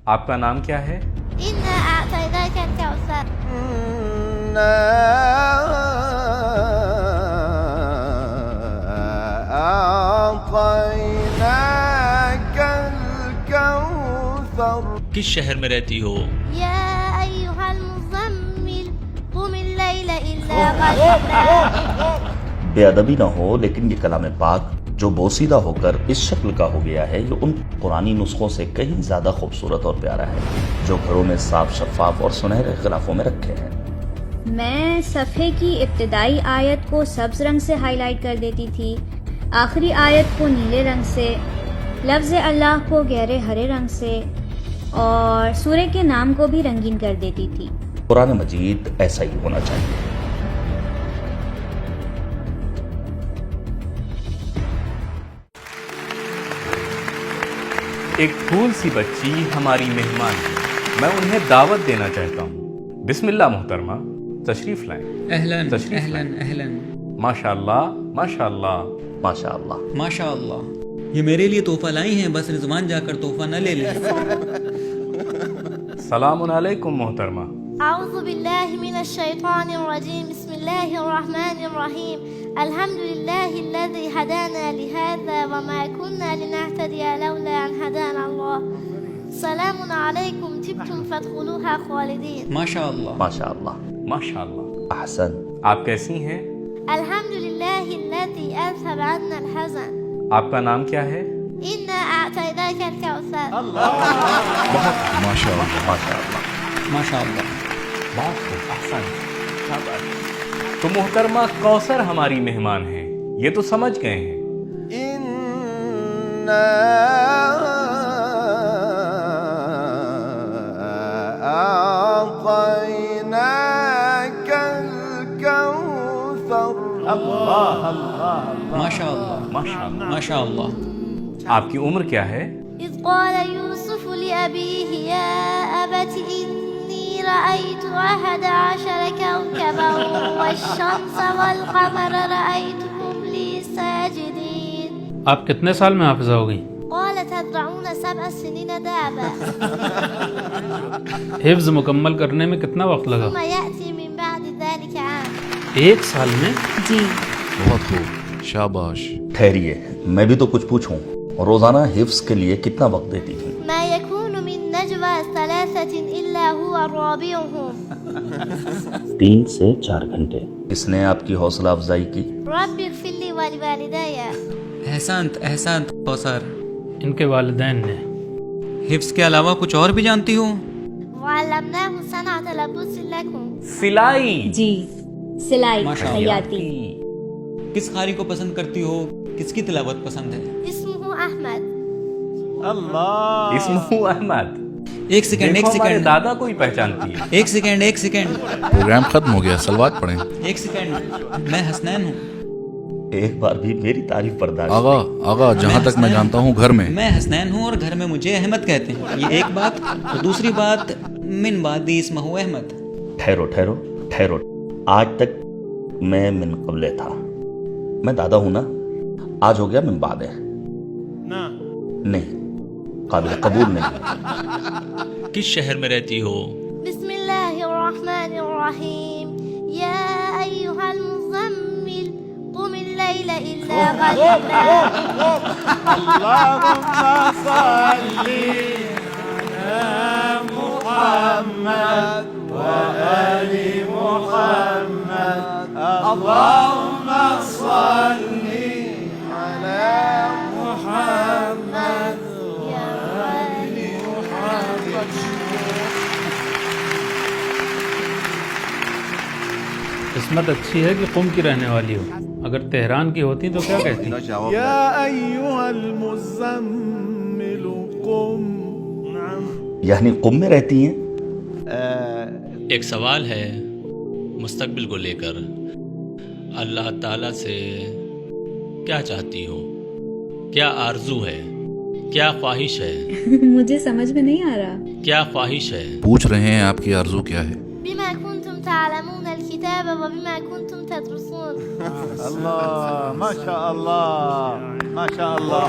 آپ کا نام کیا ہے؟ إنا أعطيناك الكوثر إنا أعطيناك الكوثر. کس شہر میں رہتی ہو؟ يا أيها المزمل قم الليل إلا قليلا. بے ادبی نہ ہو، لیکن یہ کلام پاک جو بوسیدہ ہو کر اس شکل کا ہو گیا ہے، یہ ان قرآنی نسخوں سے کہیں زیادہ خوبصورت اور پیارا ہے جو گھروں میں صاف شفاف اور سنہرے غلافوں میں رکھے ہیں۔ میں صفحے کی ابتدائی آیت کو سبز رنگ سے ہائی لائٹ کر دیتی تھی، آخری آیت کو نیلے رنگ سے، لفظ اللہ کو گہرے ہرے رنگ سے اور سورہ کے نام کو بھی رنگین کر دیتی تھی۔ قرآن مجید ایسا ہی ہونا چاہیے۔ ایک پھول سی بچی ہماری مہمان ہے، میں انہیں دعوت دینا چاہتا ہوں۔ بسم اللہ محترمہ، تشریف لائیں۔ اہلاً تشریف اہلاً لائیں۔ اہلاً ماشاء اللہ ماشاء اللہ ماشاء اللہ۔ ماشاء اللہ، یہ میرے لیے تحفہ لائی ہیں، بس رضوان جا کر تحفہ نہ لے لیں۔ سلام علیکم محترمہ۔ أعوذ بالله من الشيطان الرجيم. بسم الله الرحمن الرحيم. الحمد لله الذي هدانا لهذا وما كنا لنهتدي لولا أن هدانا الله. سلام عليكم طبتم فادخلوها خالدين. ماشاء اللہ ماشاء اللہ۔ ماشاء اللہ۔ احسن۔ آپ کیسی ہیں؟ الحمد لله الذي أذهب عنا الحزن. آپ کا نام کیا ہے؟ إنا أعطيناك الكوثر. بہت ماشاء اللہ۔ ماشاء اللہ۔ ماشاء اللہ۔ بہت خوب، احسن۔ تو محترمہ کوثر ہماری مہمان ہیں، یہ تو سمجھ گئے ہیں۔ إنا أعطيناك الكوثر. اللہ اللہ ماشاء اللہ ماشاء اللہ۔ ماشاء اللہ۔ آپ کی عمر کیا ہے؟ إذ قال يوسف لأبيه يا أبت إني رأيت 11 كوكبا والشمس والقمر رأيتهم لي ساجدين. آپ کتنے سال میں حافظہ ہو گئی؟ قال تزرعون 7 سنين دابا حفظ مکمل کرنے میں کتنا وقت لگا؟ ثم يأتي من بعد ذلك عام. ایک سال میں؟ جی بہت خوب، شاباش۔ ٹھہریے، میں بھی تو کچھ پوچھوں، روزانہ حفظ کے لیے کتنا وقت دیتی تھی؟ ما يكون من نجوى 3 إلا هو رابعهم. 3 سے 4 گھنٹے۔ کس نے آپ کی حوصلہ افزائی کی؟ رب اغفر لي ولوالدي. احسنت احسنت کوثر، ان کے والدین نے۔ حفظ کے علاوہ کچھ اور بھی جانتی ہو؟ وعلمناه صنعة لبوس لكم. سلائی۔ جی، سلائی، ماشاء اللہ۔ خیاطی۔ کس قاری کو پسند کرتی ہو؟ کس کی تلاوت پسند ہے؟ اسمه أحمد. اسمہ احمد۔ ایک سیکنڈ ایک دیکھو ہمارے سیکنڈ دادا کو ہی پہچانتی ہے۔ ایک سیکنڈ ایک سیکنڈ پروگرام ختم ہو گیا، سلوات پڑھیں۔ ایک سیکنڈ، میں حسنین ہوں۔ ایک بار بھی میری تعریف برداشت آغا آغا، جہاں تک میں جانتا ہوں گھر میں میں حسنین ہوں اور گھر میں مجھے احمد کہتے ہیں، یہ ایک بات۔ اور دوسری بات، من بعدی اسمہ احمد۔ ٹھہرو ٹھہرو ٹھہرو، آج تک میں من قبل تھا، میں دادا ہوں نا، آج ہو گیا من بعد ہے۔ نہیں، قابل قبول نہیں۔ کس شہر میں رہتی ہو؟ بسم الله الرحمن الرحيم. يا أيها المزمل قم الليل إلا قليلا. اللهم صل على محمد وآل محمد. اللهم صل على محمد وآل محمد. قسمت اچھی ہے کہ قم کی رہنے والی ہو، اگر تہران کی ہوتی تو کیا کہتی؟ يا أيها المزمل قم. یعنی قم میں رہتی ہیں؟ ایک سوال ہے مستقبل کو لے کر، اللہ تعالیٰ سے کیا چاہتی ہو؟ کیا آرزو ہے؟ کیا خواہش ہے؟ مجھے سمجھ میں نہیں آ رہا۔ کیا خواہش ہے؟ پوچھ رہے ہیں آپ کی آرزو کیا ہے؟ بما كنتم تعلمون الكتاب وبما كنتم تدرسون. الله ما شاء الله ما شاء الله.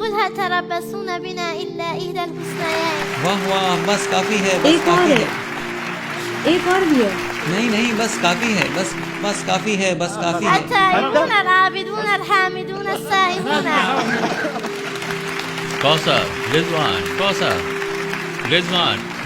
قل هل تربصون بنا إلا إحدى الحسنيين واہ واہ، بس کافی ہے، بس ایک اور کافی ہے، ہے، ایک اور بھی ہے۔ نہیں نہیں، بس کافی ہے، بس کافی ہے، بس کافی ہے۔ التائبون العابدون الحامدون السائحون کوثر،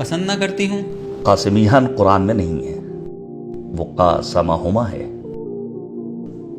پسند نہ کرتی ہوں۔ قاسمیان قرآن میں نہیں ہے، وہ قاسمہما ہے۔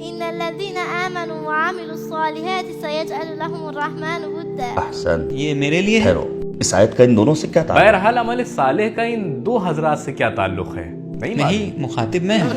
إن الذين آمنوا وعملوا الصالحات سيجعل لهم الرحمن ودا احسن، یہ میرے لیے ہے۔ ٹھہرو، اس آیت کا ان دونوں سے کیا تعلق ہے؟ بہرحال عمل صالح کا ان دو حضرات سے کیا تعلق ہے؟ نہیں معلوم۔ نہیں، مخاطب میں ہوں۔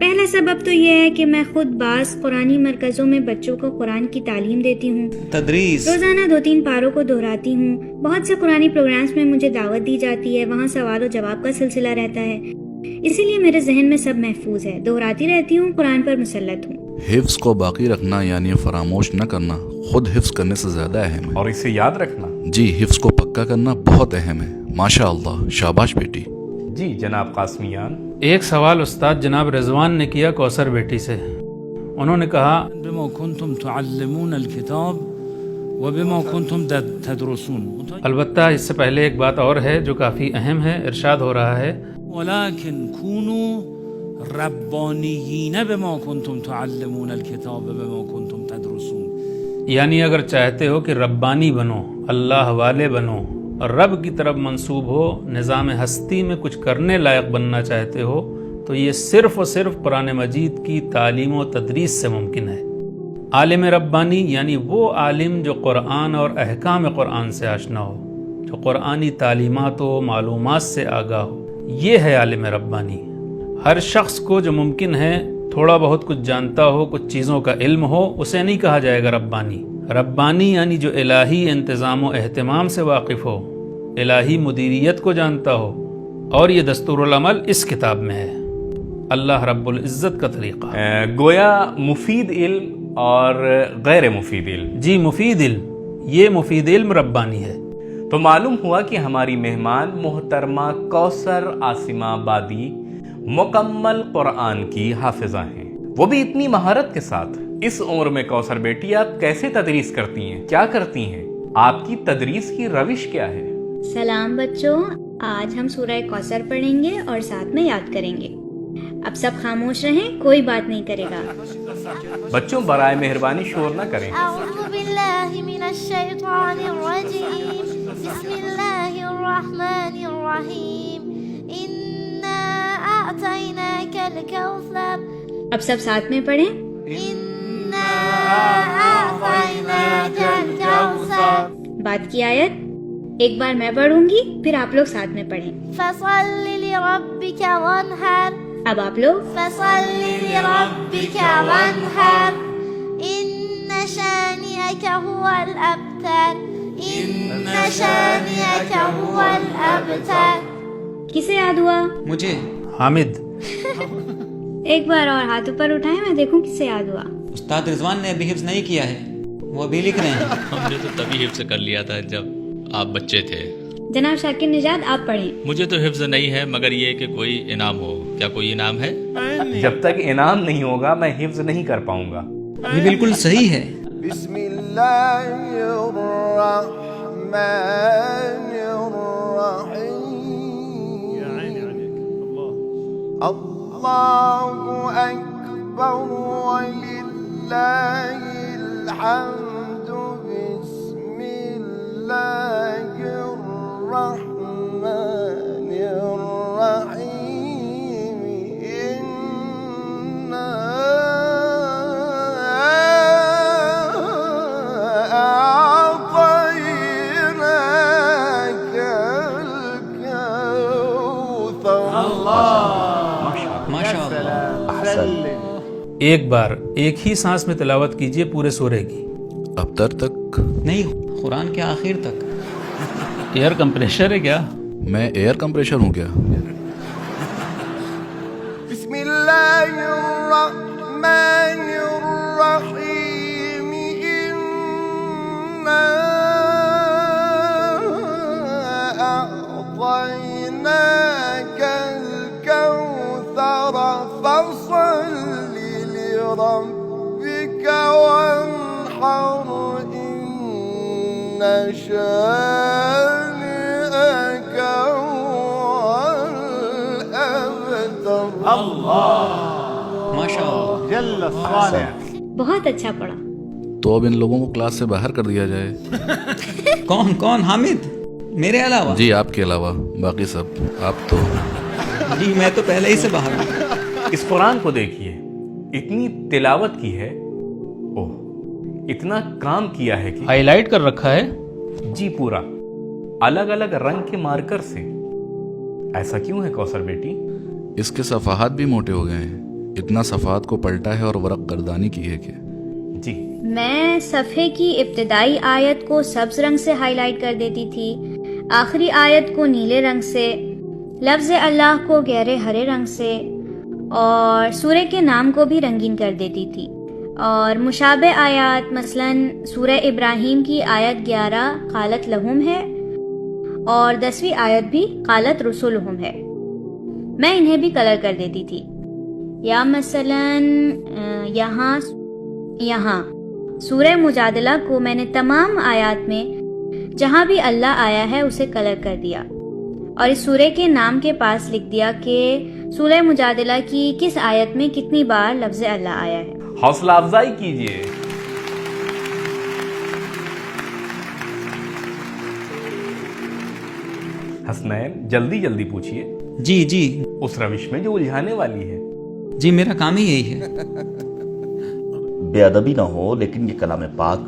پہلا سبب تو یہ ہے کہ میں خود بعض قرآنی مرکزوں میں بچوں کو قرآن کی تعلیم دیتی ہوں، تدریس۔ روزانہ 2-3 پاروں کو دہراتی ہوں۔ بہت سے قرآنی پروگرامز میں مجھے دعوت دی جاتی ہے، وہاں سوال و جواب کا سلسلہ رہتا ہے، اسی لیے میرے ذہن میں سب محفوظ ہے، دہراتی رہتی ہوں، قرآن پر مسلط ہوں۔ حفظ کو باقی رکھنا یعنی فراموش نہ کرنا خود حفظ کرنے سے زیادہ اہم ہے۔ اور اسے یاد رکھنا؟ جی، حفظ کو پکا کرنا بہت اہم ہے۔ ماشاء اللہ، شاباش بیٹی۔ جی جناب قاسمیان۔ ایک سوال استاد جناب رضوان نے کیا کوثر بیٹی سے، انہوں نے کہا بما كنتم تعلمون الكتاب وبما كنتم تدرسون، البتہ اس سے پہلے ایک بات اور ہے جو کافی اہم ہے، ارشاد ہو رہا ہے ولكن كونوا ربانيين بما كنتم تعلمون الكتاب وبما كنتم تدرسون، یعنی اگر چاہتے ہو کہ ربانی بنو، اللہ والے بنو اور رب کی طرف منسوب ہو، نظام ہستی میں کچھ کرنے لائق بننا چاہتے ہو، تو یہ صرف اور صرف قرآن مجید کی تعلیم و تدریس سے ممکن ہے۔ عالم ربانی یعنی وہ عالم جو قرآن اور احکام قرآن سے آشنا ہو، جو قرآنی تعلیمات و معلومات سے آگاہ ہو، یہ ہے عالم ربانی۔ ہر شخص کو جو ممکن ہے تھوڑا بہت کچھ جانتا ہو، کچھ چیزوں کا علم ہو، اسے نہیں کہا جائے گا ربانی۔ ربانی یعنی جو الہی انتظام و اہتمام سے واقف ہو، الہی مدیریت کو جانتا ہو، اور یہ دستور العمل اس کتاب میں ہے، اللہ رب العزت کا طریقہ۔ گویا مفید علم اور غیر مفید علم۔ جی مفید علم، یہ مفید علم ربانی ہے۔ تو معلوم ہوا کہ ہماری مہمان محترمہ کوثر عاصمہ آبادی مکمل قرآن کی حافظہ ہیں، وہ بھی اتنی مہارت کے ساتھ۔ اس عمر میں کوثر بیٹی آپ کیسے تدریس کرتی ہیں، کیا کرتی ہیں، آپ کی تدریس کی روش کیا ہے؟ سلام بچوں، آج ہم سورہ کوثر پڑھیں گے اور ساتھ میں یاد کریں گے۔ اب سب خاموش رہیں، کوئی بات نہیں کرے گا۔ بچوں برائے مہربانی شور نہ کریں۔ أعوذ بالله من الشيطان الرجيم بسم الله الرحمن الرحيم إنا أعطيناك الكوثر اب سب ساتھ میں پڑھیں۔ إنا أعطيناك الكوثر۔ بات کی آیت ایک بار میں پڑھوں گی، پھر آپ لوگ ساتھ میں پڑھیں۔ فصل لربك وانحر اب آپ لوگ فصل لربك وانحر إن شانئك هو الأبتر إن شانئك هو الأبتر۔ کسے یاد ہوا؟ مجھے۔ حامد۔ ایک بار اور ہاتھ اوپر اٹھائیں، میں دیکھوں کسے یاد ہوا۔ استاد رضوان نے ابھی حفظ نہیں کیا ہے، وہ ابھی لکھ رہے ہیں۔ ہم نے تو تبھی حفظ کر لیا تھا جب آپ بچے تھے۔ جناب شاکر نژاد آپ پڑھیں۔ مجھے تو حفظ نہیں ہے، مگر یہ کہ کوئی انعام ہو۔ کیا کوئی انعام ہے؟ جب تک انعام نہیں ہوگا میں حفظ نہیں کر پاؤں گا۔ یہ بالکل صحیح ہے۔ بسم اللہ الرحمن الرحیم اللہ اکبر وللہ الحمد بسم اللہ الرحمن الرحیم اللہ ایک بار ایک ہی سانس میں تلاوت کیجئے پورے سورے کی. ابتر تک؟ نہیں، قرآن کے آخر تک. ایئر کمپریشر ہے کیا؟ میں ایئر کمپریشر ہوں کیا؟ بسم اللہ الرحمن الرحیم انا اعطیناک الکوثر فصل لربک وانحر ان شانئک هو الابتر. ماشاء اللہ. بہت اچھا پڑھا. تو اب ان لوگوں کو کلاس سے باہر کر دیا جائے. کون حامد؟ میرے علاوہ؟ جی آپ کے علاوہ باقی سب. آپ تو جی میں تو پہلے ہی سے باہر ہوں. اس قرآن کو دیکھیے، اتنی تلاوت کی ہے، اوہ اتنا کام کیا ہے کہ ہائی لائٹ کر رکھا ہے. جی پورا الگ الگ رنگ کے مارکر سے. ایسا کیوں ہے کوثر بیٹی؟ اس کے صفحات بھی موٹے ہو گئے ہیں. اتنا صفحات کو پلٹا ہے اور ورق گردانی کی ہے کہ جی میں صفحے کی ابتدائی آیت کو سبز رنگ سے ہائی لائٹ کر دیتی تھی، آخری آیت کو نیلے رنگ سے، لفظ اللہ کو گہرے ہرے رنگ سے، اور سورہ کے نام کو بھی رنگین کر دیتی تھی. اور مشابہ آیات مثلاً سورہ ابراہیم کی آیت 11 قالت لہم ہے اور 10ویں آیت بھی قالت رسولہم ہے، میں انہیں بھی کلر کر دیتی تھی. یا مثلاً یہاں سورہ مجادلہ کو میں نے تمام آیات میں جہاں بھی اللہ آیا ہے اسے کلر کر دیا، اور اس سورہ کے نام کے پاس لکھ دیا کہ سورہ مجادلہ کی کس آیت میں کتنی بار لفظ اللہ آیا ہے. حوصلہ افزائی کیجیے. حسنین جلدی پوچھیے. جی اس روش میں جو الجھانے والی ہے. جی میرا کام ہی یہی ہے. بے ادبی نہ ہو، لیکن یہ کلام پاک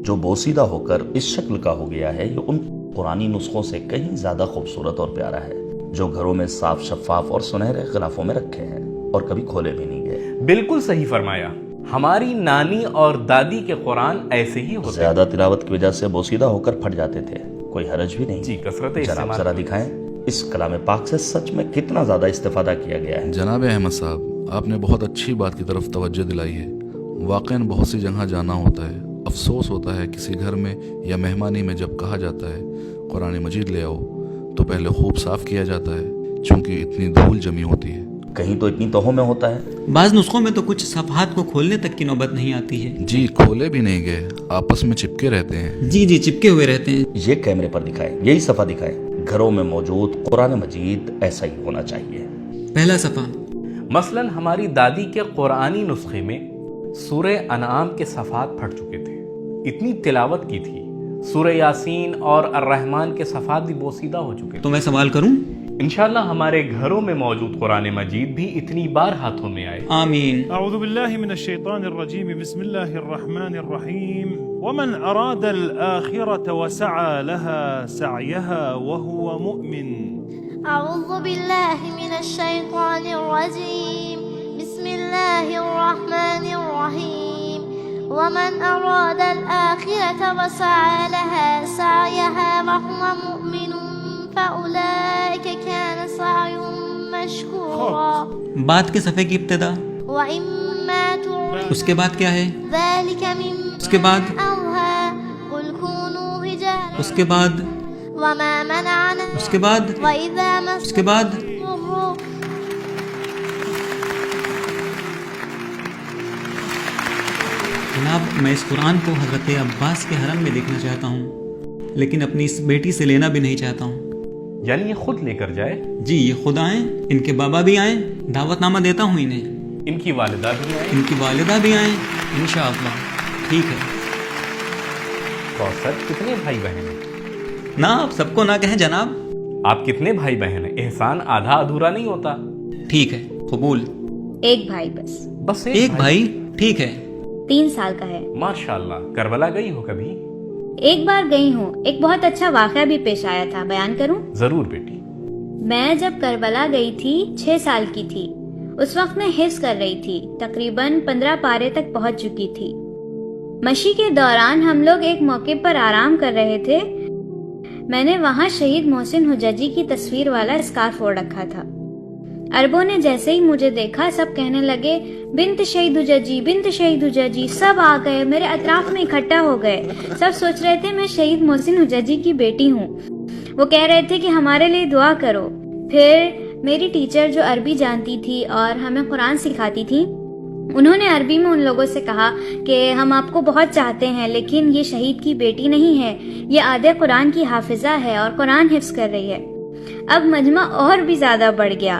جو بوسیدہ ہو کر اس شکل کا ہو گیا ہے یہ ان قرآنی نسخوں سے کہیں زیادہ خوبصورت اور پیارا ہے جو گھروں میں صاف شفاف اور سنہرے غلافوں میں رکھے ہیں اور کبھی کھولے بھی نہیں گئے. بالکل صحیح فرمایا. ہماری نانی اور دادی کے قرآن ایسے ہی ہوتے. زیادہ تلاوت کی وجہ سے بوسیدہ ہو کر پھٹ جاتے تھے، کوئی حرج بھی نہیں. جی کثرت جناب استعمال. ذرا دکھائیں اس کلام پاک سے سچ میں کتنا زیادہ استفادہ کیا گیا ہے. جناب احمد صاحب، آپ نے بہت اچھی بات کی طرف توجہ دلائی ہے. واقعاً بہت سی جگہ جانا ہوتا ہے، افسوس ہوتا ہے کسی گھر میں یا مہمانی میں جب کہا جاتا ہے قرآن مجید لے آؤ تو پہلے خوب صاف کیا جاتا ہے چونکہ اتنی دھول جمی ہوتی ہے. کہیں تو اتنی توہوں میں ہوتا ہے. بعض نسخوں میں تو کچھ صفحات کو کھولنے تک کی نوبت نہیں آتی ہے. جی کھولے بھی نہیں گئے، آپس میں چپکے رہتے ہیں. جی چپکے ہوئے رہتے ہیں. یہ کیمرے پر دکھائے، یہی صفحہ دکھائے. گھروں میں موجود قرآن مجید ایسا ہی ہونا چاہیے. پہلا صفحہ مثلاً ہماری دادی کے قرآنی نسخے میں سورہ انعام کے صفحات پھٹ چکے تھے، اتنی تلاوت کی تھی. سورہ یاسین اور الرحمن کے صفحات بھی بوسیدہ ہو چکے تو میں سوال کروں؟ انشاءاللہ ہمارے گھروں میں موجود قرآن مجید بھی اتنی بار ہاتھوں میں آئے. آمین. اعوذ باللہ من الشیطان الرجیم بسم اللہ الرحمن الرحیم ومن اراد الآخرة وسعى لها سعيها وهو مؤمن. أعوذ بالله من الشيطان الرجيم بسم الله الرحمن الرحيم ومن أراد الآخرة وسعى لها سعيها وهو مؤمن فأولئك كان سعيهم مشكورا. بعد کے صفحے کی ابتدا وإما تعرض اس کے بعد کیا ہے؟ ذلك اس کے بعد مما أوحى قل كونوا رجالا اس کے بعد وما منعنا اس کے بعد وإذا اس کے بعد مسكم جناب میں اس قرآن کو حضرت عباس کے حرم میں دیکھنا چاہتا ہوں لیکن اپنی اس بیٹی سے لینا بھی نہیں چاہتا ہوں. یعنی یہ خود لے کر جائے؟ جی یہ خود آئیں، ان کے بابا بھی آئیں، دعوت نامہ دیتا ہوں انہیں. ان کی والدہ بھی آئے؟ ان کی والدہ بھی آئیں انشاءاللہ. ٹھیک ہے. کوثر کتنے بھائی بہن ہیں؟ نہ آپ سب کو نہ کہیں جناب. آپ کتنے بھائی بہن ہیں؟ احسان آدھا ادھورا نہیں ہوتا. ٹھیک ہے قبول. ایک بھائی بس ایک بھائی. ٹھیک ہے. 3 سال کا ہے. ماشاءاللہ. کربلا گئی ہو کبھی؟ ایک بار گئی ہوں. ایک بہت اچھا واقعہ بھی پیش آیا تھا، بیان کروں؟ ضرور بیٹی. میں جب کربلا گئی تھی 6 سال کی تھی اس وقت میں حفظ کر رہی تھی، تقریباً 15 پارے تک پہنچ چکی تھی۔ مشی کے دوران ہم لوگ ایک موقع پر آرام کر رہے تھے۔ میں نے وہاں شہید محسن حججی کی تصویر والا اسکارف اوڑھ رکھا تھا۔ عربوں نے جیسے ہی مجھے دیکھا سب کہنے لگے بنت شہید حججی، بنت شہید حججی۔ سب آ گئے، میرے اطراف میں اکٹھا ہو گئے۔ سب سوچ رہے تھے میں شہید محسن حججی کی بیٹی ہوں۔ وہ کہہ رہے تھے کہ ہمارے لیے دعا کرو۔ پھر میری ٹیچر جو عربی جانتی تھی اور ہمیں قرآن سکھاتی تھی، انہوں نے عربی میں ان لوگوں سے کہا کہ ہم آپ کو بہت چاہتے ہیں، لیکن یہ شہید کی بیٹی نہیں ہے، یہ آدھے قرآن کی حافظہ ہے اور قرآن حفظ کر رہی ہے۔ اب مجمع اور بھی زیادہ بڑھ گیا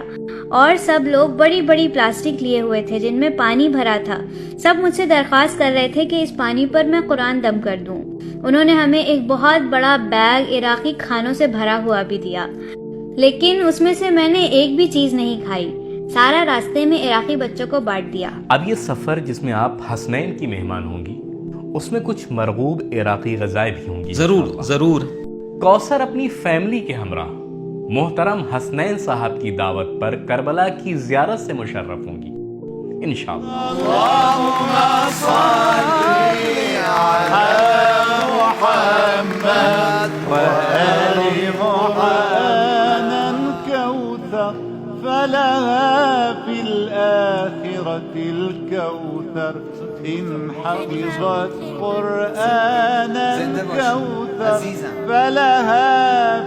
اور سب لوگ بڑی بڑی پلاسٹک لیے ہوئے تھے جن میں پانی بھرا تھا۔ سب مجھ سے درخواست کر رہے تھے کہ اس پانی پر میں قرآن دم کر دوں۔ انہوں نے ہمیں ایک بہت بڑا بیگ عراقی کھانوں سے بھرا ہوا بھی دیا، لیکن اس میں سے میں نے ایک بھی چیز نہیں کھائی، سارا راستے میں عراقی بچوں کو بانٹ دیا۔ اب یہ سفر جس میں آپ حسنین کی مہمان ہوں گی، اس میں کچھ مرغوب عراقی غذائیں بھی ہوں گی۔ ضرور۔ کوثر اپنی فیملی کے ہمراہ محترم حسنین صاحب کی دعوت پر کربلا کی زیارت سے مشرف ہوں گی انشاءاللہ۔ اللهم صل على محمد وآل محمد كوثر فلها في الآخرة الكوثر إن حفظت قرآنا كوثر فلها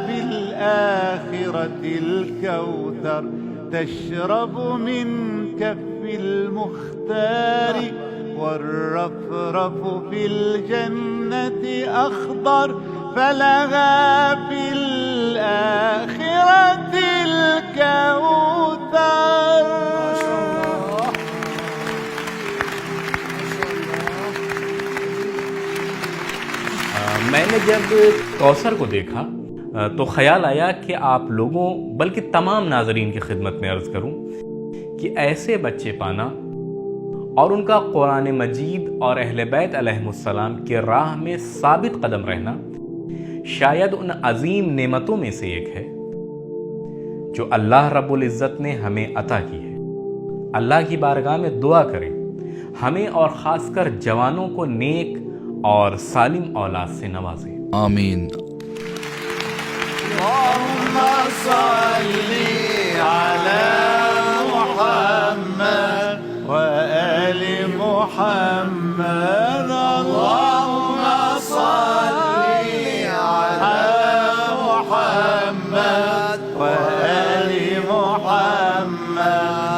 في الآخرة الكوثر تشرب من كف المختار والرفرف في الجنة أخضر فلها في الآخرة الكوثر۔ میں نے جب کوثر کو دیکھا تو خیال آیا کہ آپ لوگوں بلکہ تمام ناظرین کی خدمت میں عرض کروں کہ ایسے بچے پانا اور ان کا قرآن مجید اور اہل بیت علیہم السلام کے راہ میں ثابت قدم رہنا شاید ان عظیم نعمتوں میں سے ایک ہے جو اللہ رب العزت نے ہمیں عطا کی ہے۔ اللہ کی بارگاہ میں دعا کریں ہمیں اور خاص کر جوانوں کو نیک اور سالم اولاد سے نوازیں۔ آمین۔ اللهم صل على محمد وآل محمد اللهم صل على محمد وآل محمد